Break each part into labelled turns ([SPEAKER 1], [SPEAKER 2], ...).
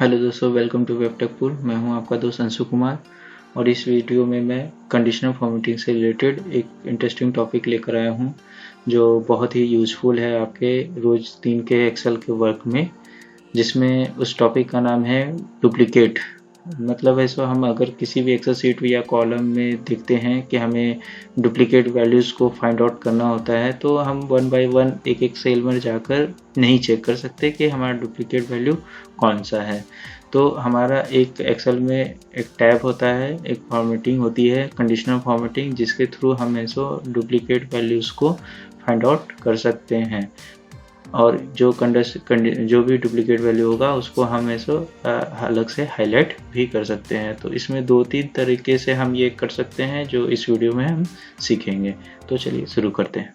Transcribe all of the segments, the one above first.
[SPEAKER 1] Hello दोस्तों, welcome to वेबटेकपुर। मैं हूं आपका दोस्त अंशु कुमार और इस वीडियो में मैं कंडीशनल फॉर्मेटिंग से रिलेटेड एक इंटरेस्टिंग टॉपिक लेकर आया हूं जो बहुत ही यूज़फुल है आपके रोज़ दिन के एक्सेल के वर्क में, जिसमें उस टॉपिक का नाम है डुप्लीकेट। मतलब ऐसा हम अगर किसी भी एक्सेल शीट या कॉलम में देखते हैं कि हमें डुप्लीकेट वैल्यूज़ को फाइंड आउट करना होता है, तो हम वन बाय वन एक एक सेल में जाकर नहीं चेक कर सकते कि हमारा डुप्लीकेट वैल्यू कौन सा है। तो हमारा एक एक्सेल में एक टैब होता है, एक फॉर्मेटिंग होती है कंडीशनल फॉर्मेटिंग, जिसके थ्रू हम ऐसो डुप्लीकेट वैल्यूज़ को फाइंड आउट कर सकते हैं। और जो भी डुप्लीकेट वैल्यू होगा उसको हम ऐसो अलग से हाईलाइट भी कर सकते हैं। तो इसमें 2-3 तरीके से हम ये कर सकते हैं जो इस वीडियो में हम सीखेंगे। तो चलिए शुरू करते हैं।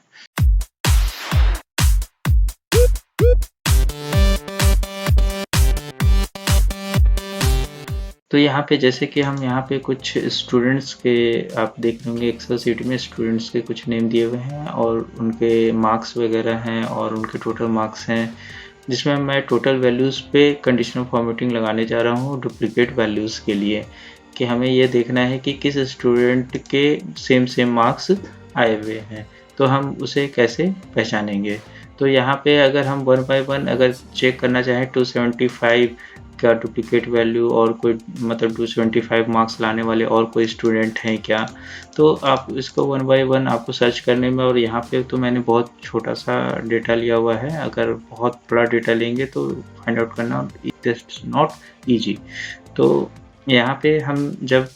[SPEAKER 1] तो यहाँ पे जैसे कि हम यहाँ पे कुछ स्टूडेंट्स के आप देख लेंगे, एक्सेल शीट में स्टूडेंट्स के कुछ नेम दिए हुए हैं और उनके मार्क्स वगैरह हैं और उनके टोटल मार्क्स हैं, जिसमें मैं टोटल वैल्यूज़ पे कंडीशनल फॉर्मेटिंग लगाने जा रहा हूँ डुप्लीकेट वैल्यूज़ के लिए, कि हमें ये देखना है कि किस स्टूडेंट के सेम मार्क्स आए हुए हैं, तो हम उसे कैसे पहचानेंगे। तो यहाँ पे अगर हम वन बाय वन अगर चेक करना चाहें 275 का डुप्लीकेट वैल्यू और कोई मतलब 275 मार्क्स लाने वाले और कोई स्टूडेंट हैं क्या, तो आप इसको वन बाय वन आपको सर्च करने में, और यहाँ पे तो मैंने बहुत छोटा सा डेटा लिया हुआ है, अगर बहुत बड़ा डेटा लेंगे तो फाइंड आउट करना इट्स नॉट ईजी। तो यहाँ पे हम जब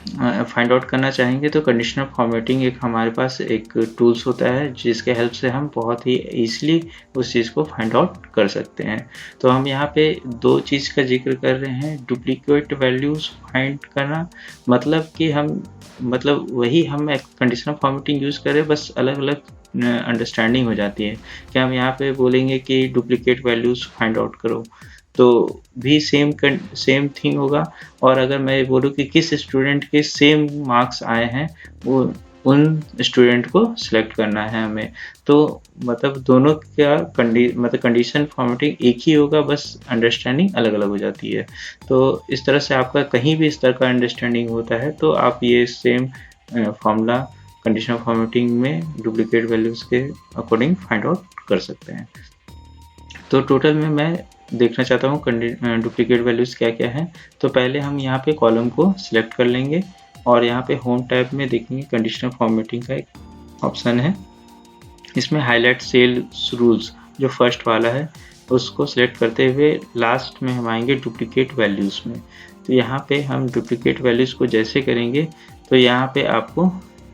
[SPEAKER 1] फाइंड आउट करना चाहेंगे तो कंडीशनल फॉर्मेटिंग एक हमारे पास एक टूल्स होता है जिसके हेल्प से हम बहुत ही ईजिली उस चीज़ को फाइंड आउट कर सकते हैं। तो हम यहाँ पे 2 चीज़ का जिक्र कर रहे हैं, डुप्लीकेट वैल्यूज़ फाइंड करना, मतलब कि हम वही हम एक कंडीशनल फॉर्मेटिंग यूज़ करें, बस अलग अलग अंडरस्टैंडिंग हो जाती है कि हम यहाँ पे बोलेंगे कि डुप्लीकेट वैल्यूज़ फाइंड आउट करो तो भी सेम थिंग होगा, और अगर मैं बोलूँ कि किस स्टूडेंट के सेम मार्क्स आए हैं वो उन स्टूडेंट को सिलेक्ट करना है हमें। तो मतलब दोनों का कंडीशन फॉर्मेटिंग एक ही होगा, बस अंडरस्टैंडिंग अलग अलग हो जाती है। तो इस तरह से आपका कहीं भी इस तरह का अंडरस्टैंडिंग होता है तो आप ये सेम फॉर्मूला कंडीशनल फॉर्मेटिंग में डुप्लीकेट वैल्यूज़ के अकॉर्डिंग फाइंड आउट कर सकते हैं। तो टोटल में मैं देखना चाहता हूँ डुप्लीकेट वैल्यूज़ क्या क्या हैं। तो पहले हम यहाँ पे कॉलम को सिलेक्ट कर लेंगे और यहाँ पे होम टैब में देखेंगे कंडीशनल फॉर्मेटिंग का एक ऑप्शन है, इसमें हाईलाइट सेल्स रूल्स जो फर्स्ट वाला है उसको सिलेक्ट करते हुए लास्ट में हम आएंगे डुप्लीकेट वैल्यूज़ में। तो यहाँ पे हम डुप्लीकेट वैल्यूज़ को जैसे करेंगे तो यहाँ पे आपको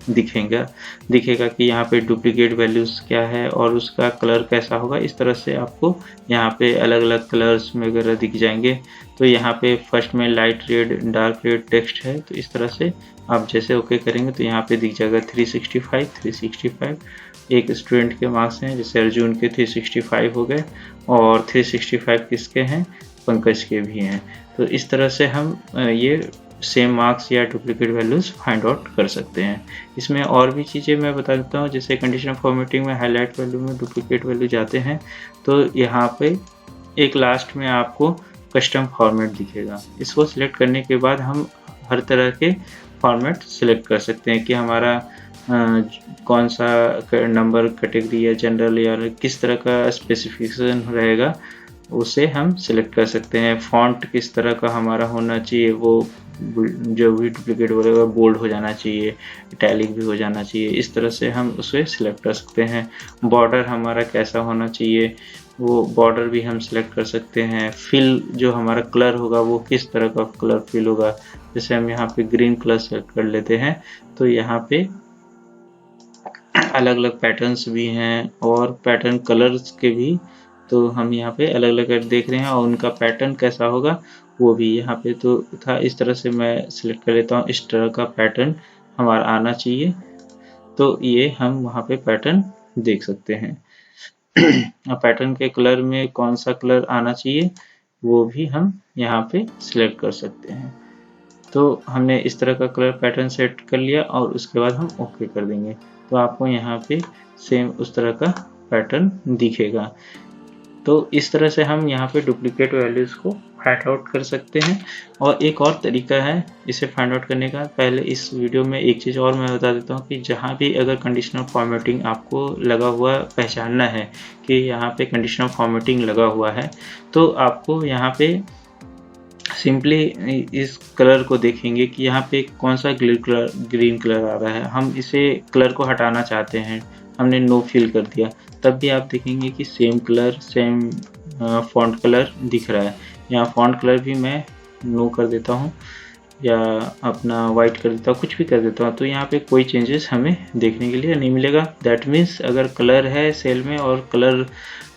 [SPEAKER 1] दिखेगा कि यहाँ पे डुप्लीकेट वैल्यूज़ क्या है और उसका कलर कैसा होगा। इस तरह से आपको यहाँ पे अलग अलग कलर्स वगैरह दिख जाएंगे। तो यहाँ पे फर्स्ट में light red, dark red text है, तो इस तरह से आप जैसे ओके करेंगे तो यहाँ पे दिख जाएगा 365 एक स्टूडेंट के मार्क्स हैं, जैसे अर्जुन के 365 हो गए और 365 किसके हैं, पंकज के भी हैं। तो इस तरह से हम ये सेम मार्क्स या डुप्लीकेट वैल्यूज़ फाइंड आउट कर सकते हैं। इसमें और भी चीज़ें मैं बता देता हूँ, जैसे कंडीशनल फॉर्मेटिंग में हाईलाइट वैल्यू में डुप्लीकेट वैल्यू जाते हैं तो यहाँ पे एक लास्ट में आपको कस्टम फॉर्मेट दिखेगा। इसको सिलेक्ट करने के बाद हम हर तरह के फॉर्मेट सिलेक्ट कर सकते हैं कि हमारा कौन सा नंबर कैटेगरी या जनरल या किस तरह का स्पेसिफिकेशन रहेगा उसे हम सिलेक्ट कर सकते हैं। फॉन्ट किस तरह का हमारा होना चाहिए, वो जो भी डुप्लीकेट वगैरह बोल्ड हो जाना चाहिए, इटैलिक भी हो जाना चाहिए, इस तरह से हम उसे सिलेक्ट कर सकते हैं। बॉर्डर हमारा कैसा होना चाहिए वो बॉर्डर भी हम सिलेक्ट कर सकते हैं। फिल जो हमारा कलर होगा वो किस तरह का कलर फिल होगा, जैसे हम यहाँ पे ग्रीन कलर सेलेक्ट कर लेते हैं तो यहाँ पे अलग अलग पैटर्न्स भी हैं और पैटर्न कलर्स के भी, तो हम यहाँ पे अलग अलग देख रहे हैं और उनका पैटर्न कैसा होगा वो भी यहाँ पे तो था। इस तरह से मैं सिलेक्ट कर लेता हूँ, इस तरह का पैटर्न हमारा आना चाहिए, तो ये हम वहाँ पे पैटर्न देख सकते हैं। पैटर्न के कलर में कौन सा कलर आना चाहिए वो भी हम यहाँ पे सिलेक्ट कर सकते हैं। तो हमने इस तरह का कलर पैटर्न सेट कर लिया और उसके बाद हम ओके कर देंगे तो आपको यहाँ पे सेम उस तरह का पैटर्न दिखेगा। तो इस तरह से हम यहाँ पे डुप्लीकेट वैल्यूज़ को फाइंड आउट कर सकते हैं। और एक और तरीका है इसे फाइंड आउट करने का। पहले इस वीडियो में एक चीज़ और मैं बता देता हूँ कि जहाँ भी अगर कंडीशनल फॉर्मेटिंग आपको लगा हुआ पहचानना है कि यहाँ पे कंडीशनल फॉर्मेटिंग लगा हुआ है, तो आपको यहाँ पे सिंपली इस कलर को देखेंगे कि यहाँ पे कौन सा ग्रीन कलर आ रहा है। हम इसे कलर को हटाना चाहते हैं, हमने नो फिल कर दिया, तब भी आप देखेंगे कि same colour same font colour दिख रहा है। यहाँ फॉन्ट कलर भी मैं नो कर देता हूँ या अपना वाइट कर देता हूँ, कुछ भी कर देता हूँ, तो यहाँ पे कोई चेंजेस हमें देखने के लिए नहीं मिलेगा। दैट मीन्स अगर कलर है सेल में और कलर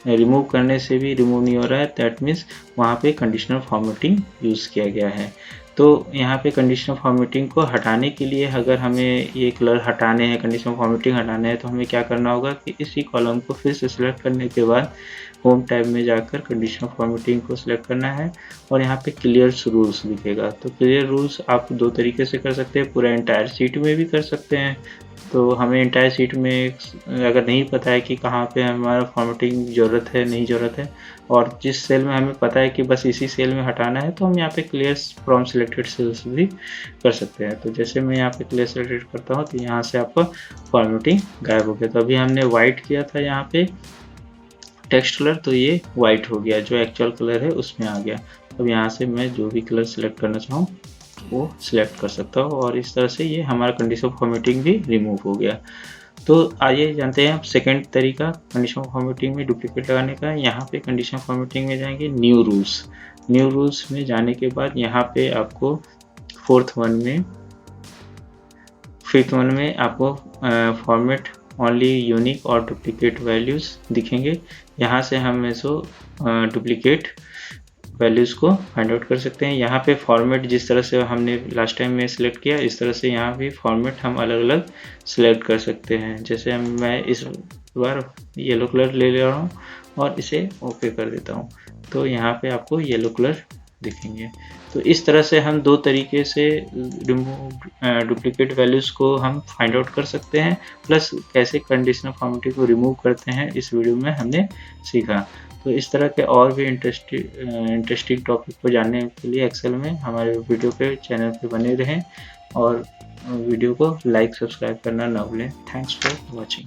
[SPEAKER 1] रिमूव करने से भी रिमूव नहीं हो रहा है, दैट मीन्स वहाँ पे कंडीशनल फॉर्मेटिंग यूज़ किया गया है। तो यहाँ पे कंडीशनल फॉर्मेटिंग को हटाने के लिए अगर हमें ये कलर हटाने हैं, कंडीशनल फॉर्मेटिंग हटाना है, तो हमें क्या करना होगा कि इसी कॉलम को फिर से सिलेक्ट करने के बाद होम टैब में जाकर कंडीशनल फॉर्मेटिंग को सिलेक्ट करना है और यहाँ पे क्लियर रूल्स दिखेगा। तो क्लियर रूल्स आप दो तरीके से कर सकते हैं, पूरा एंटायर शीट में भी कर सकते हैं। तो हमें एंटायर शीट में अगर नहीं पता है कि कहाँ पे हमारा फॉर्मेटिंग ज़रूरत है नहीं ज़रूरत है, और जिस सेल में हमें पता है कि बस इसी सेल में हटाना है, तो हम यहाँ पे क्लियर फ्रॉम सिलेक्टेड सेल्स भी कर सकते हैं। तो जैसे मैं यहाँ पे क्लियर सिलेक्टेड करता हूँ तो यहाँ से आपका फॉर्मेटिंग गायब हो गया। तो अभी हमने वाइट किया था यहाँ पे टेक्स्ट कलर, तो ये वाइट हो गया, जो एक्चुअल कलर है उसमें आ गया। अब यहाँ से मैं जो भी कलर सिलेक्ट करना चाहूँ वो सिलेक्ट कर सकता हूँ और इस तरह से ये हमारा कंडीशनल फॉर्मेटिंग भी रिमूव हो गया। तो आइए जानते हैं आप सेकंड तरीका कंडीशनल फॉर्मेटिंग में डुप्लीकेट लगाने का। यहाँ पे कंडीशनल फॉर्मेटिंग में जाएंगे न्यू रूल्स। न्यू रूल्स में जाने के बाद यहाँ पे आपको फिफ्थ वन में आपको फॉर्मेट ओनली यूनिक और डुप्लीकेट वैल्यूज़ दिखेंगे। यहाँ से हम ऐसो डुप्लीकेट वैल्यूज़ को फाइंड आउट कर सकते हैं। यहाँ पे फॉर्मेट जिस तरह से हमने लास्ट टाइम में सिलेक्ट किया, इस तरह से यहाँ भी फॉर्मेट हम अलग अलग सिलेक्ट कर सकते हैं। जैसे मैं इस बार येलो कलर ले रहा हूँ और इसे ओके कर देता हूँ, तो यहाँ पे आपको येलो कलर दिखेंगे। तो इस तरह से हम दो तरीके से डुप्लीकेट वैल्यूज़ को हम फाइंड आउट कर सकते हैं, प्लस कैसे कंडीशनल फॉर्मेटिंग को रिमूव करते हैं इस वीडियो में हमने सीखा। तो इस तरह के और भी इंटरेस्टिंग टॉपिक को जानने के लिए एक्सेल में हमारे वीडियो पे चैनल पे बने रहें और वीडियो को लाइक सब्सक्राइब करना ना भूलें। Thanks for watching.